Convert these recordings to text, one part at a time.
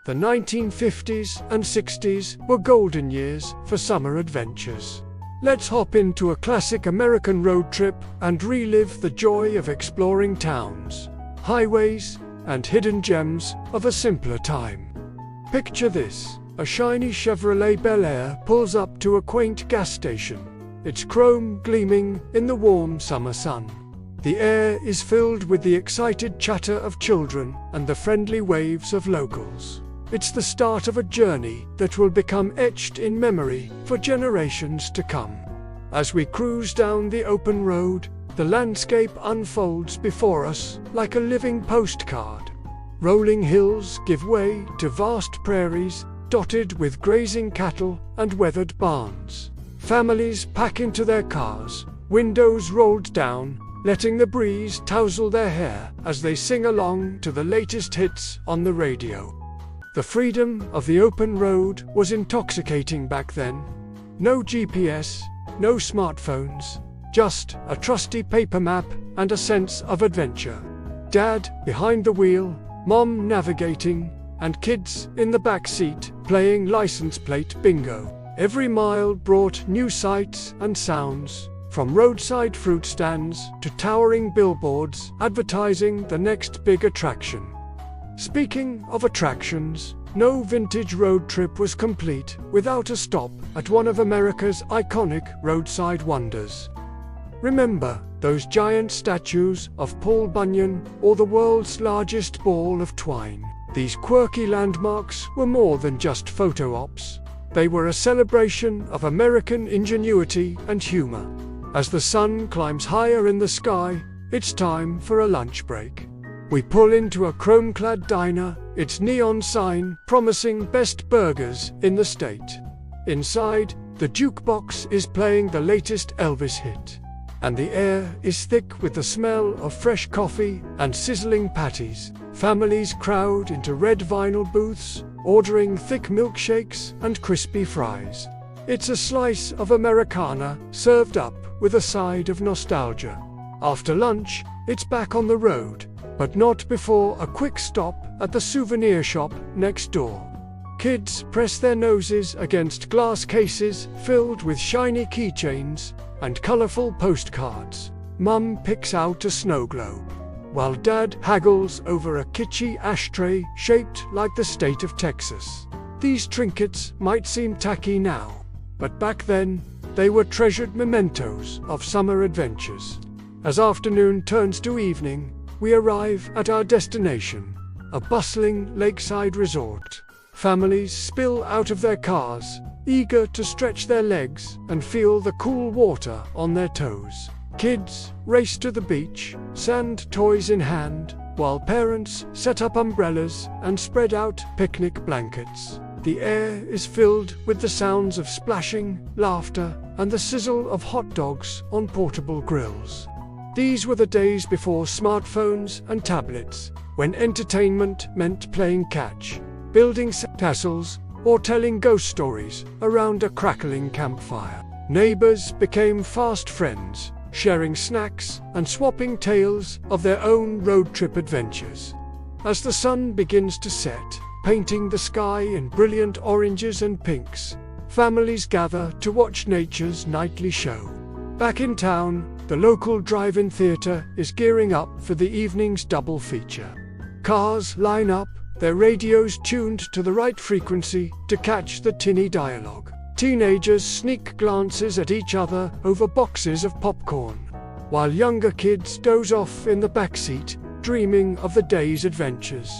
The 1950s and 60s were golden years for summer adventures. Let's hop into a classic American road trip and relive the joy of exploring towns, highways, and hidden gems of a simpler time. Picture this: a shiny Chevrolet Bel Air pulls up to a quaint gas station, its chrome gleaming in the warm summer sun. The air is filled with the excited chatter of children and the friendly waves of locals. It's the start of a journey that will become etched in memory for generations to come. As we cruise down the open road, the landscape unfolds before us like a living postcard. Rolling hills give way to vast prairies dotted with grazing cattle and weathered barns. Families pack into their cars, windows rolled down, letting the breeze tousle their hair as they sing along to the latest hits on the radio. The freedom of the open road was intoxicating back then. No GPS, no smartphones, just a trusty paper map and a sense of adventure. Dad behind the wheel, Mom navigating, and kids in the back seat playing license plate bingo. Every mile brought new sights and sounds, from roadside fruit stands to towering billboards advertising the next big attraction. Speaking of attractions, no vintage road trip was complete without a stop at one of America's iconic roadside wonders. Remember those giant statues of Paul Bunyan or the world's largest ball of twine? These quirky landmarks were more than just photo ops. They were a celebration of American ingenuity and humor. As the sun climbs higher in the sky, it's time for a lunch break. We pull into a chrome-clad diner, its neon sign promising best burgers in the state. Inside, the jukebox is playing the latest Elvis hit, and the air is thick with the smell of fresh coffee and sizzling patties. Families crowd into red vinyl booths, ordering thick milkshakes and crispy fries. It's a slice of Americana served up with a side of nostalgia. After lunch, it's back on the road, but not before a quick stop at the souvenir shop next door. Kids press their noses against glass cases filled with shiny keychains and colorful postcards. Mum picks out a snow globe, while Dad haggles over a kitschy ashtray shaped like the state of Texas. These trinkets might seem tacky now, but back then, they were treasured mementos of summer adventures. As afternoon turns to evening, we arrive at our destination, a bustling lakeside resort. Families spill out of their cars, eager to stretch their legs and feel the cool water on their toes. Kids race to the beach, sand toys in hand, while parents set up umbrellas and spread out picnic blankets. The air is filled with the sounds of splashing, laughter, and the sizzle of hot dogs on portable grills. These were the days before smartphones and tablets, when entertainment meant playing catch, building castles, or telling ghost stories around a crackling campfire. Neighbors became fast friends, sharing snacks and swapping tales of their own road trip adventures. As the sun begins to set, painting the sky in brilliant oranges and pinks, families gather to watch nature's nightly show. Back in town, the local drive-in theater is gearing up for the evening's double feature. Cars line up, their radios tuned to the right frequency to catch the tinny dialogue. Teenagers sneak glances at each other over boxes of popcorn, while younger kids doze off in the backseat, dreaming of the day's adventures.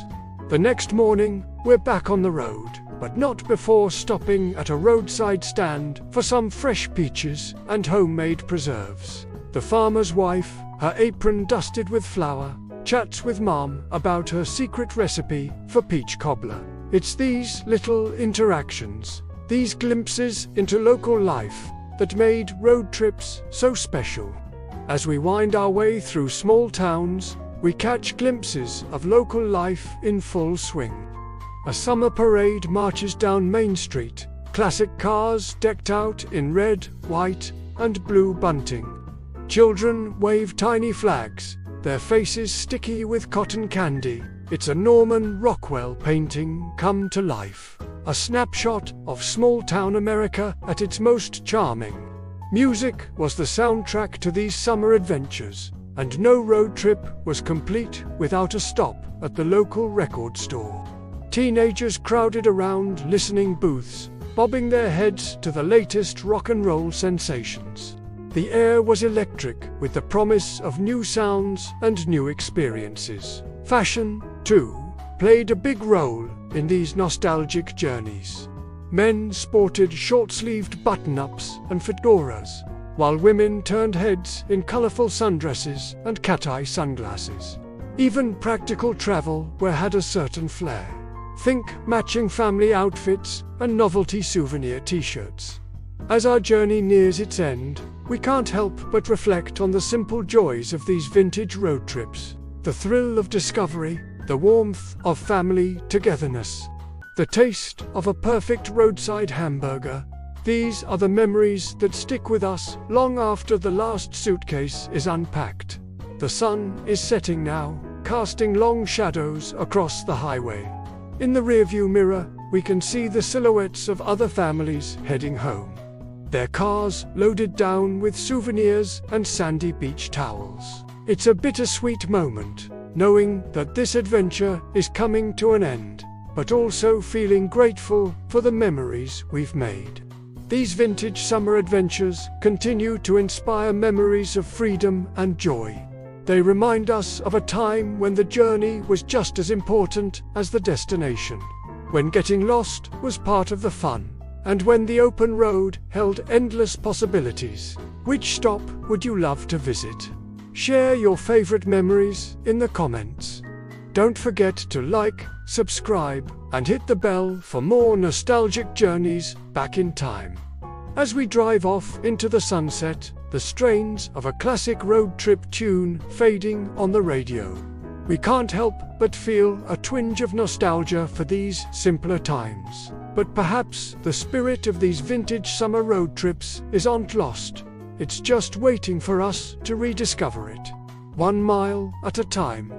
The next morning, we're back on the road, but not before stopping at a roadside stand for some fresh peaches and homemade preserves. The farmer's wife, her apron dusted with flour, chats with Mom about her secret recipe for peach cobbler. It's these little interactions, these glimpses into local life, that made road trips so special. As we wind our way through small towns, we catch glimpses of local life in full swing. A summer parade marches down Main Street, classic cars decked out in red, white, and blue bunting. Children wave tiny flags, their faces sticky with cotton candy, it's a Norman Rockwell painting come to life. A snapshot of small-town America at its most charming. Music was the soundtrack to these summer adventures, and no road trip was complete without a stop at the local record store. Teenagers crowded around listening booths, bobbing their heads to the latest rock and roll sensations. The air was electric with the promise of new sounds and new experiences. Fashion, too, played a big role in these nostalgic journeys. Men sported short-sleeved button-ups and fedoras, while women turned heads in colorful sundresses and cat-eye sunglasses. Even practical travel had a certain flair. Think matching family outfits and novelty souvenir t-shirts. As our journey nears its end, we can't help but reflect on the simple joys of these vintage road trips. The thrill of discovery, the warmth of family togetherness, the taste of a perfect roadside hamburger. These are the memories that stick with us long after the last suitcase is unpacked. The sun is setting now, casting long shadows across the highway. In the rearview mirror, we can see the silhouettes of other families heading home. Their cars loaded down with souvenirs and sandy beach towels. It's a bittersweet moment, knowing that this adventure is coming to an end, but also feeling grateful for the memories we've made. These vintage summer adventures continue to inspire memories of freedom and joy. They remind us of a time when the journey was just as important as the destination, when getting lost was part of the fun, and when the open road held endless possibilities. Which stop would you love to visit? Share your favorite memories in the comments. Don't forget to like, subscribe, and hit the bell for more nostalgic journeys back in time. As we drive off into the sunset, the strains of a classic road trip tune fading on the radio, we can't help but feel a twinge of nostalgia for these simpler times. But perhaps the spirit of these vintage summer road trips isn't lost. It's just waiting for us to rediscover it, 1 mile at a time.